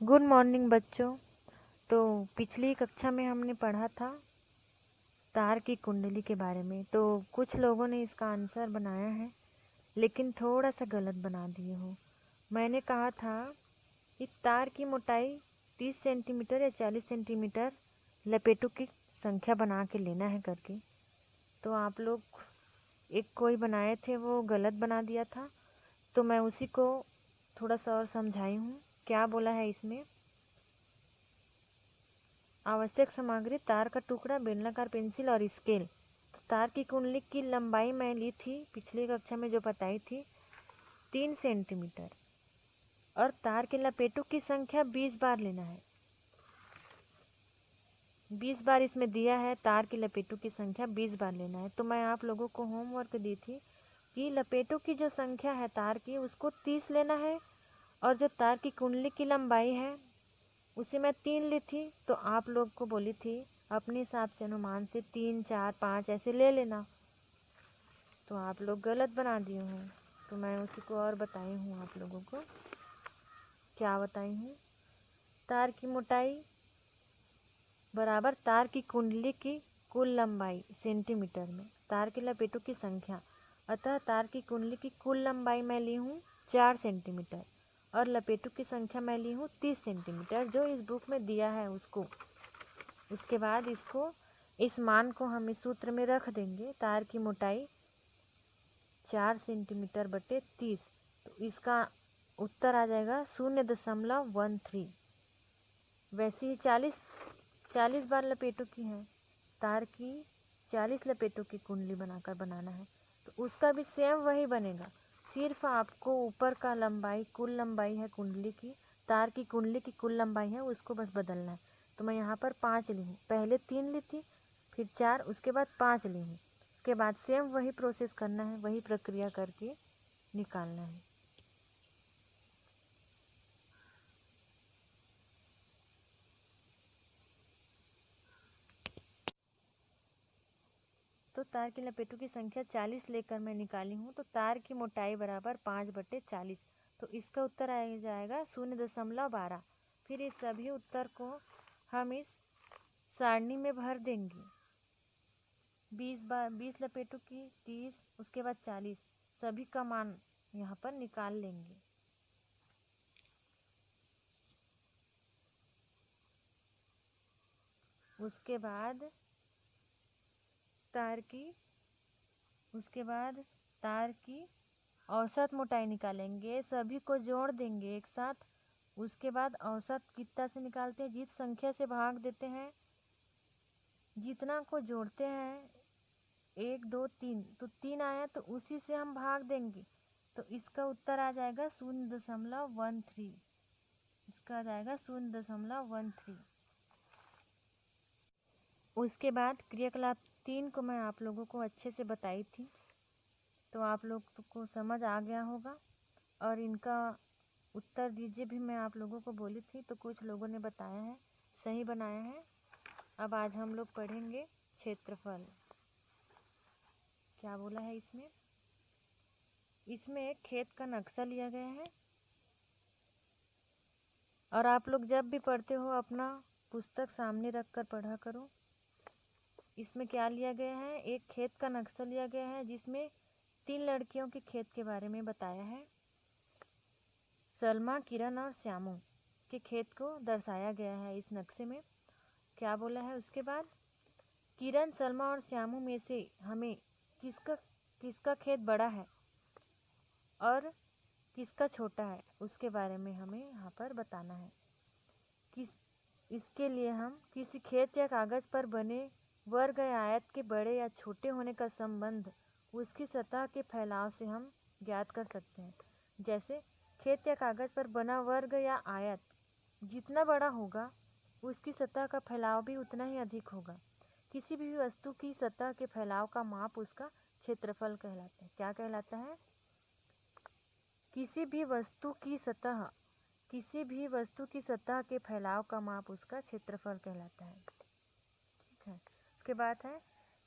Good morning बच्चों। तो पिछली कक्षा में हमने पढ़ा था तार की कुंडली के बारे में। तो कुछ लोगों ने इसका आंसर बनाया है लेकिन थोड़ा सा गलत बना दिए हो। मैंने कहा था कि तार की मोटाई 30 सेंटीमीटर या 40 सेंटीमीटर लपेटों की संख्या बना के लेना है करके। तो आप लोग एक कोई बनाए थे वो गलत बना दिया था, तो मैं उसी को थोड़ा सा और समझाई हूँ। क्या बोला है इसमें? आवश्यक सामग्री तार का टुकड़ा, बेलनाकार पेंसिल और स्केल। तो तार की कुंडली की लंबाई मैं ली थी पिछली कक्षा में जो बताई थी 3 सेंटीमीटर, और तार के लपेटों की संख्या 20 बार लेना है। 20 बार इसमें दिया है, तार की लपेटों की संख्या 20 बार लेना है। तो मैं आप लोगों को होमवर्क दी थी कि लपेटों की जो संख्या है तार की उसको 30 लेना है, और जो तार की कुंडली की लंबाई है उसे मैं 3 ली थी। तो आप लोग को बोली थी अपने हिसाब से अनुमान से 3, 4, 5 ऐसे ले लेना। तो आप लोग गलत बना दिए हो। तो मैं उसी को और बताई हूँ आप लोगों को। क्या बताई हूँ? तार की मोटाई बराबर तार की कुंडली की कुल लंबाई सेंटीमीटर में, तार के लपेटों की संख्या। अतः तार की कुंडली की कुल लंबाई मैं ली हूँ 4 सेंटीमीटर, और लपेटों की संख्या मैं ली हूँ 30 सेंटीमीटर, जो इस बुक में दिया है उसको। उसके बाद इस मान को हम इस सूत्र में रख देंगे। तार की मोटाई 4 सेंटीमीटर बटे 30, तो इसका उत्तर आ जाएगा 0.13। वैसे ही 40 बार लपेटों की है, तार की 40 लपेटों की कुंडली बनाना है, तो उसका भी सेम वही बनेगा। सिर्फ आपको ऊपर का लंबाई, कुल लंबाई है कुंडली की, तार की कुंडली की कुल लंबाई है, उसको बस बदलना है। तो मैं यहाँ पर 5 ली हूँ, पहले 3 ली थी, फिर 4, उसके बाद 5 ली हूँ। उसके बाद सेम वही प्रोसेस करना है, वही प्रक्रिया करके निकालना है। तो तार की लपेटों की संख्या 40 लेकर मैं निकाली हूँ। तो तार की मोटाई बराबर 5/40, तो इसका उत्तर आ जाएगा 0.12। फिर इस सभी उत्तर को हम इस सारणी में भर देंगे। 20 लपेटों की 30, उसके बाद 40, सभी का मान यहाँ पर निकाल लेंगे। उसके बाद तार की औसत मोटाई निकालेंगे, सभी को जोड़ देंगे एक साथ। उसके बाद औसत कितना से निकालते हैं? जिस संख्या से भाग देते हैं, जितना को जोड़ते हैं 1, 2, 3, तो 3 आया तो उसी से हम भाग देंगे। तो इसका उत्तर आ जाएगा 0.13। इसका आ जाएगा 0.13। उसके बाद क्रियाकलाप 3 को मैं आप लोगों को अच्छे से बताई थी, तो आप लोग को समझ आ गया होगा। और इनका उत्तर दीजिए भी मैं आप लोगों को बोली थी, तो कुछ लोगों ने बताया है, सही बनाया है। अब आज हम लोग पढ़ेंगे क्षेत्रफल। क्या बोला है इसमें? इसमें एक खेत का नक्शा लिया गया है, और आप लोग जब भी पढ़ते हो अपना पुस्तक सामने रख कर पढ़ा करो। इसमें क्या लिया गया है? एक खेत का नक्शा लिया गया है जिसमें 3 लड़कियों के खेत के बारे में बताया है। सलमा, किरण और श्यामू के खेत को दर्शाया गया है इस नक्शे में। क्या बोला है उसके बाद? किरण, सलमा और श्यामू में से हमें किसका खेत बड़ा है और किसका छोटा है, उसके बारे में हमें यहाँ पर बताना है। इसके लिए हम किसी खेत या कागज पर बने वर्ग या आयत के बड़े या छोटे होने का संबंध उसकी सतह के फैलाव से हम ज्ञात कर सकते हैं। जैसे खेत या कागज पर बना वर्ग या आयत जितना बड़ा होगा, उसकी सतह का फैलाव भी उतना ही अधिक होगा। किसी भी वस्तु की सतह के फैलाव का माप उसका क्षेत्रफल कहलाता है। क्या कहलाता है? किसी भी वस्तु की सतह के फैलाव का माप उसका क्षेत्रफल कहलाता है। ठीक है। उसके बाद है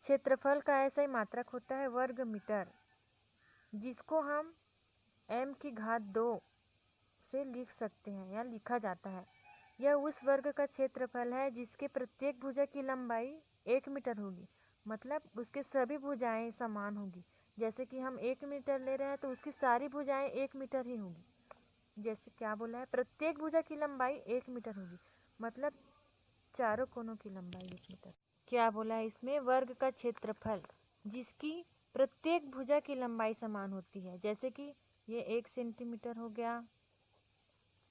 क्षेत्रफल का ऐसा ही मात्रक होता है वर्ग मीटर, जिसको हम m की घात 2 से लिख सकते हैं या लिखा जाता है। यह उस वर्ग का क्षेत्रफल है जिसके प्रत्येक भुजा की लंबाई 1 मीटर होगी। मतलब उसके सभी भुजाएं समान होगी। जैसे कि हम 1 मीटर ले रहे हैं तो उसकी सारी भुजाएं 1 मीटर ही होगी। जैसे क्या बोला है, प्रत्येक भुजा की लंबाई 1 मीटर होगी। मतलब चारों कोनों की लंबाई 1 मीटर। क्या बोला है इसमें, वर्ग का क्षेत्रफल जिसकी प्रत्येक भुजा की लंबाई समान होती है। जैसे कि ये 1 सेंटीमीटर हो गया,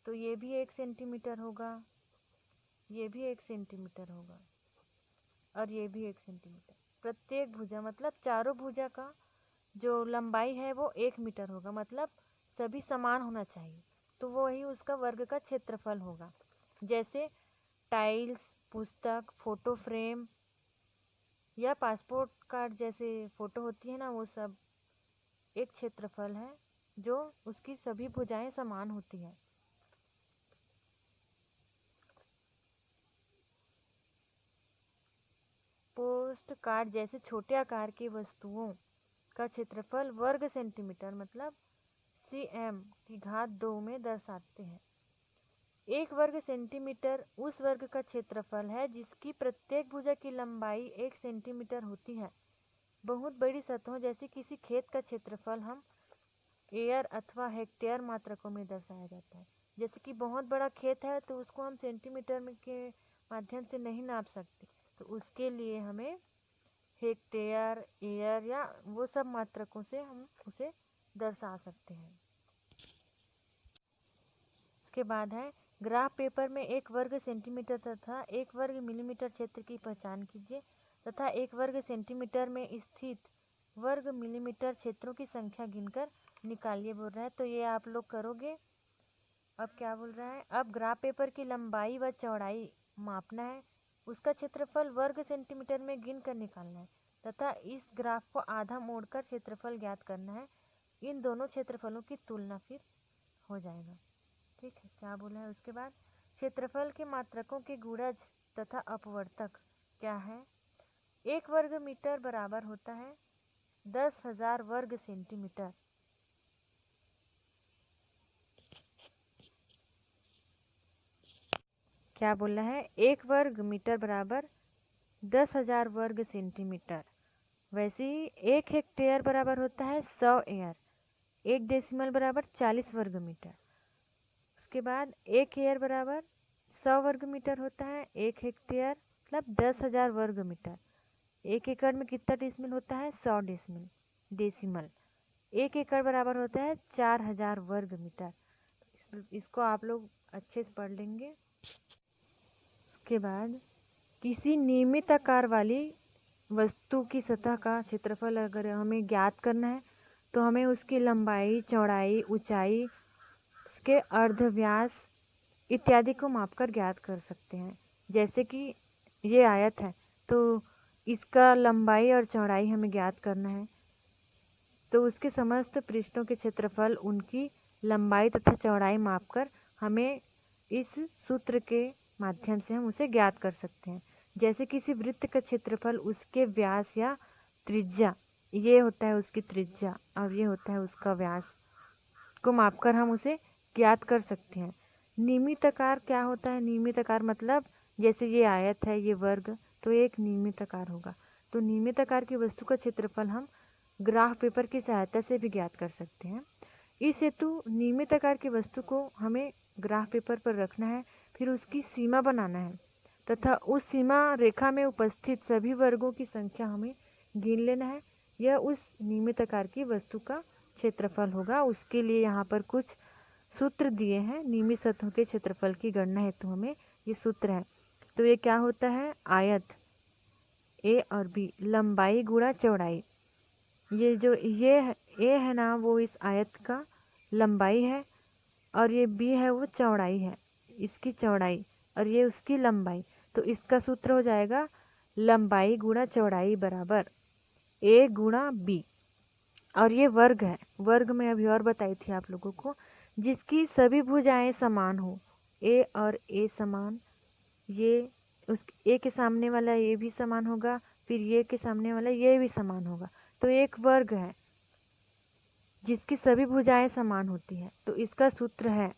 तो ये भी 1 सेंटीमीटर होगा, ये भी 1 सेंटीमीटर होगा, और ये भी 1 सेंटीमीटर। प्रत्येक भुजा मतलब चारों भुजा का जो लंबाई है वो 1 मीटर होगा। मतलब सभी समान होना चाहिए, तो वही उसका वर्ग का क्षेत्रफल होगा। जैसे टाइल्स, पुस्तक, फोटो फ्रेम या पासपोर्ट कार्ड जैसे फोटो होती है ना, वो सब एक क्षेत्रफल है जो उसकी सभी भुजाएं समान होती है। पोस्ट कार्ड जैसे छोटे आकार की वस्तुओं का क्षेत्रफल वर्ग सेंटीमीटर मतलब cm की घात 2 में दर्शाते हैं। 1 वर्ग सेंटीमीटर उस वर्ग का क्षेत्रफल है जिसकी प्रत्येक भुजा की लंबाई 1 सेंटीमीटर होती है। बहुत बड़ी सतहों जैसे किसी खेत का क्षेत्रफल हम एयर अथवा हेक्टेयर मात्रकों में दर्शाया जाता है। जैसे कि बहुत बड़ा खेत है तो उसको हम सेंटीमीटर में के माध्यम से नहीं नाप सकते, तो उसके लिए हमें हेक्टेयर, एयर या वो सब मात्रकों से हम उसे दर्शा सकते हैं। उसके बाद है ग्राफ पेपर में 1 वर्ग सेंटीमीटर तथा 1 वर्ग मिलीमीटर क्षेत्र की पहचान कीजिए तथा 1 वर्ग सेंटीमीटर में स्थित वर्ग मिलीमीटर क्षेत्रों की संख्या गिनकर निकालिए बोल रहा है। तो ये आप लोग करोगे। अब क्या बोल रहा है, अब ग्राफ पेपर की लंबाई व चौड़ाई मापना है, उसका क्षेत्रफल वर्ग सेंटीमीटर में गिन कर निकालना है तथा इस ग्राफ को आधा मोड़कर क्षेत्रफल ज्ञात करना है। इन दोनों क्षेत्रफलों की तुलना फिर हो जाएगा। ठीक है, क्या बोला है उसके बाद, क्षेत्रफल के मात्रकों के गुणज तथा अपवर्तक क्या है। 1 वर्ग मीटर बराबर होता है 10,000 वर्ग सेंटीमीटर। क्या बोला है, 1 वर्ग मीटर बराबर 10,000 वर्ग सेंटीमीटर। वैसे ही 1 हेक्टेयर बराबर होता है 100 एयर। 1 डेसिमल बराबर 40 वर्ग मीटर। उसके बाद 1 एयर बराबर 100 वर्ग मीटर होता है। 1 हेक्टेयर मतलब 10,000 वर्ग मीटर। 1 एकड़ में कितना डेसिमल होता है, 100 डेसिमल डेसिमल। 1 एकड़ बराबर होता है 4,000 वर्ग मीटर। इसको आप लोग अच्छे से पढ़ लेंगे। उसके बाद किसी नियमित आकार वाली वस्तु की सतह का क्षेत्रफल अगर हमें ज्ञात करना है तो हमें उसकी लंबाई, चौड़ाई, ऊंचाई, उसके अर्धव्यास इत्यादि को मापकर ज्ञात कर सकते हैं। जैसे कि ये आयत है तो इसका लंबाई और चौड़ाई हमें ज्ञात करना है, तो उसके समस्त पृष्ठों के क्षेत्रफल उनकी लंबाई तथा चौड़ाई मापकर हमें इस सूत्र के माध्यम से हम उसे ज्ञात कर सकते हैं। जैसे किसी वृत्त का क्षेत्रफल उसके व्यास या त्रिज्या, ये होता है उसकी त्रिज्या और ये होता है उसका व्यास, को मापकर हम उसे ज्ञात कर सकते हैं। नियमित आकार क्या होता है, नियमित आकार मतलब जैसे ये आयत है, ये वर्ग, तो एक नियमित आकार होगा। तो नियमित आकार की वस्तु का क्षेत्रफल हम ग्राफ पेपर की सहायता से भी ज्ञात कर सकते हैं। इस हेतु नियमित आकार की वस्तु को हमें ग्राफ पेपर पर रखना है, फिर उसकी सीमा बनाना है तथा उस सीमा रेखा में उपस्थित सभी वर्गों की संख्या हमें गिन लेना है। यह उस नियमित आकार की वस्तु का क्षेत्रफल होगा। उसके लिए यहाँ पर कुछ सूत्र दिए हैं। नियमित सतहों के क्षेत्रफल की गणना हेतु हमें ये सूत्र है। तो ये क्या होता है, आयत ए और बी, लंबाई गुणा चौड़ाई। ये जो ये ए है ना, वो इस आयत का लंबाई है और ये बी है वो चौड़ाई है, इसकी चौड़ाई, और ये उसकी लंबाई। तो इसका सूत्र हो जाएगा लंबाई गुणा चौड़ाई बराबर ए गुणा बी। और ये वर्ग है, वर्ग में अभी और बताई थी आप लोगों को, जिसकी सभी भुजाएं समान हो, ए और ए समान, ये उस ए के सामने वाला ये भी समान होगा, फिर ये के सामने वाला ये भी समान होगा, तो एक वर्ग है जिसकी सभी भुजाएं समान होती है। तो इसका सूत्र है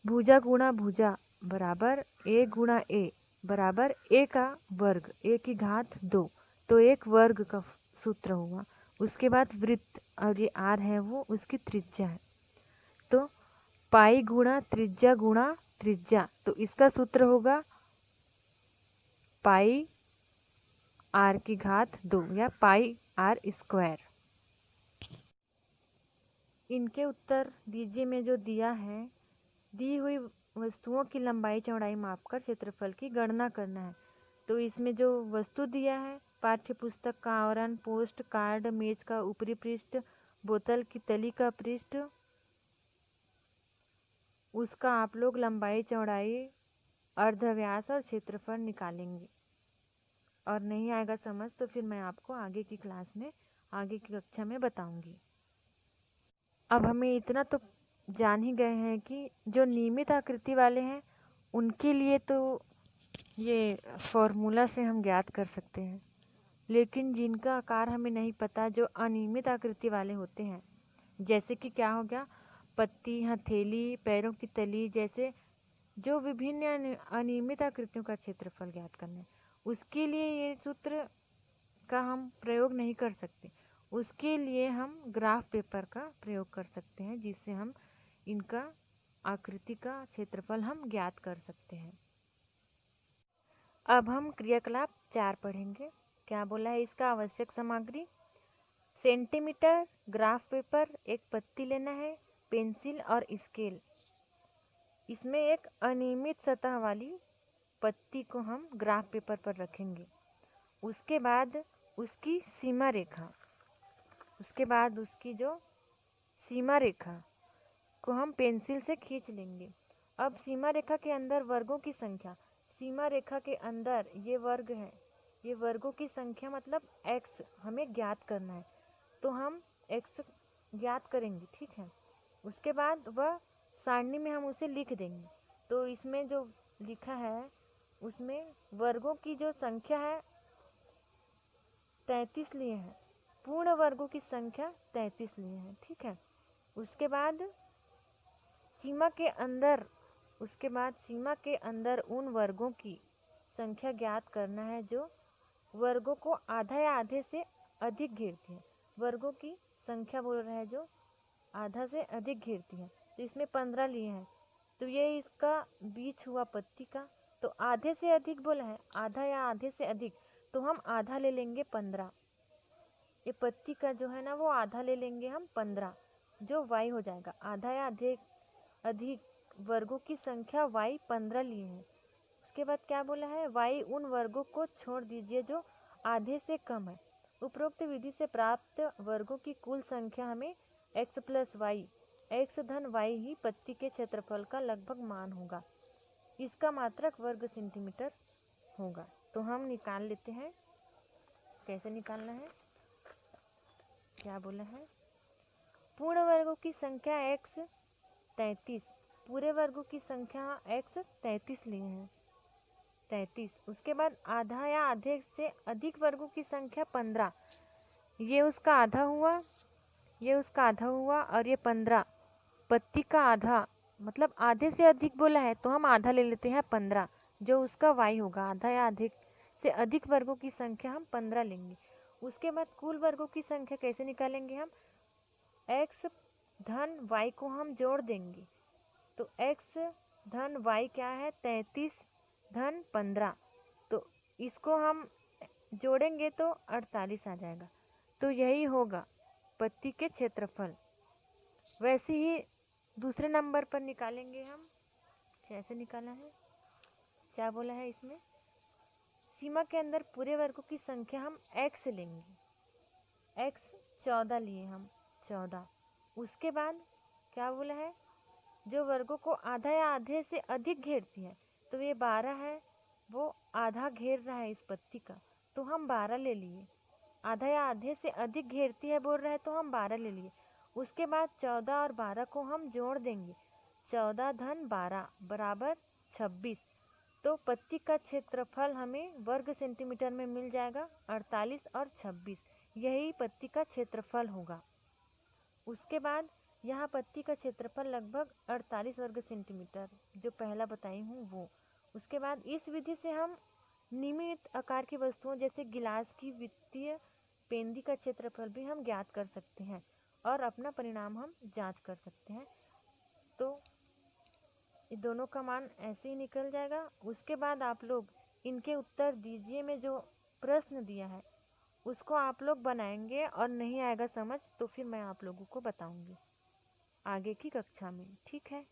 भुजा गुणा भुजा बराबर ए गुणा ए बराबर ए का वर्ग, ए की घात 2, तो एक वर्ग का सूत्र हुआ। उसके बाद वृत्त, और ये आर है वो उसकी त्रिज्या है, तो पाई गुणा त्रिज्या, तो इसका सूत्र होगा पाई आर की घात 2 या पाई आर स्क्वायर। इनके उत्तर दीजिए में जो दिया है, दी हुई वस्तुओं की लंबाई चौड़ाई मापकर क्षेत्रफल की गणना करना है। तो इसमें जो वस्तु दिया है, पाठ्य पुस्तक का आवरण, पोस्ट कार्ड, मेज का ऊपरी पृष्ठ, बोतल की तली का पृष्ठ, उसका आप लोग लंबाई चौड़ाई, अर्धव्यास और क्षेत्रफल निकालेंगे। और नहीं आएगा समझ तो फिर मैं आपको आगे की क्लास में, आगे की कक्षा में बताऊंगी। अब हमें इतना तो जान ही गए हैं कि जो नियमित आकृति वाले हैं उनके लिए तो ये फॉर्मूला से हम ज्ञात कर सकते हैं, लेकिन जिनका आकार हमें नहीं पता, जो अनियमित आकृति वाले होते हैं, जैसे कि क्या हो गया, पत्ती, हथेली, पैरों की तली, जैसे जो विभिन्न अनियमित आकृतियों का क्षेत्रफल ज्ञात करना है, उसके लिए ये सूत्र का हम प्रयोग नहीं कर सकते। उसके लिए हम ग्राफ पेपर का प्रयोग कर सकते हैं, जिससे हम इनका आकृति का क्षेत्रफल हम ज्ञात कर सकते हैं। अब हम क्रियाकलाप 4 पढ़ेंगे। क्या बोला है इसका आवश्यक सामग्री, सेंटीमीटर, ग्राफ पेपर, एक पत्ती लेना है, पेंसिल और स्केल। इसमें एक अनियमित सतह वाली पत्ती को हम ग्राफ पेपर पर रखेंगे। उसके बाद उसकी सीमा रेखा, उसके बाद उसकी जो सीमा रेखा को हम पेंसिल से खींच लेंगे। अब सीमा रेखा के अंदर वर्गों की संख्या, सीमा रेखा के अंदर ये वर्ग है, ये वर्गों की संख्या मतलब x हमें ज्ञात करना है, तो हम x ज्ञात करेंगे, ठीक है। उसके बाद वह सारणी में हम उसे लिख देंगे। तो इसमें जो लिखा है उसमें वर्गों की जो संख्या है 33 लिए हैं, पूर्ण वर्गों की संख्या 33 लिए हैं, ठीक है। उसके बाद सीमा के अंदर, उसके बाद सीमा के अंदर उन वर्गों की संख्या ज्ञात करना है जो वर्गों को आधा या आधे से अधिक घेरती है। वर्गों की संख्या बोल रहा है जो आधा से अधिक घेरती है, तो इसमें 15 लिए हैं, तो ये इसका बीच हुआ पत्ती का। तो आधे से अधिक बोला है, आधा या आधे से अधिक, तो हम आधा ले लेंगे 15। ये पत्ती का जो है ना वो आधा ले लेंगे हम 15, जो y हो जाएगा। आधा या अधिक वर्गों की संख्या y 15 लिए हैं। उसके बाद क्या बोला है, y उन वर्गों को छोड़ दीजिए जो आधे से कम है। उपरोक्त विधि से प्राप्त वर्गों की कुल संख्या हमें x प्लस वाई, x धन वाई ही पत्ती के क्षेत्रफल का लगभग मान होगा। इसका मात्रक वर्ग सेंटीमीटर होगा। तो हम निकाल लेते हैं, कैसे निकालना है, क्या बोला है, पूर्ण वर्गों की संख्या x 33, पूरे वर्गों की संख्या x 33 लिए हैं, 33। उसके बाद आधा या आधे से अधिक वर्गों की संख्या 15, ये उसका आधा हुआ, ये उसका आधा हुआ, और ये 15 पत्ती का आधा, मतलब आधे से अधिक बोला है तो हम आधा ले लेते हैं 15, जो उसका y होगा। आधा या आधे से अधिक वर्गों की संख्या हम 15 लेंगे। उसके बाद कुल वर्गों की संख्या कैसे निकालेंगे हम, x धन y को हम जोड़ देंगे, तो x धन y क्या है, 33 धन 15, तो इसको हम जोड़ेंगे तो 48 आ जाएगा। तो यही होगा पत्ती के क्षेत्रफल। वैसे ही दूसरे नंबर पर निकालेंगे हम, कैसे निकाला है, क्या बोला है इसमें, सीमा के अंदर पूरे वर्गों की संख्या हम x लेंगे, x 14 लिए हम, 14। उसके बाद क्या बोला है, जो वर्गों को आधा या आधे से अधिक घेरती है, तो ये 12 है, वो आधा घेर रहा है इस पत्ती का, तो हम 12 ले लिए। आधा या आधे से अधिक घेरती है बोल रहा है, तो हम 12 ले लिए। उसके बाद 14 और 12 को हम जोड़ देंगे, 14 धन 12 बराबर 26, तो पत्ती का क्षेत्रफल हमें वर्ग सेंटीमीटर में मिल जाएगा 48 और 26, यही पत्ती का क्षेत्रफल होगा। उसके बाद यहाँ पत्ती का क्षेत्रफल लगभग 48 वर्ग सेंटीमीटर, जो पहला बताई हूँ वो। उसके बाद इस विधि से हम नियमित आकार की वस्तुओं जैसे गिलास की वित्तीय पेंदी का क्षेत्रफल भी हम ज्ञात कर सकते हैं और अपना परिणाम हम जांच कर सकते हैं। तो ये दोनों का मान ऐसे ही निकल जाएगा। उसके बाद आप लोग इनके उत्तर दीजिए में जो प्रश्न दिया है उसको आप लोग बनाएंगे, और नहीं आएगा समझ तो फिर मैं आप लोगों को बताऊंगी आगे की कक्षा में। ठीक है।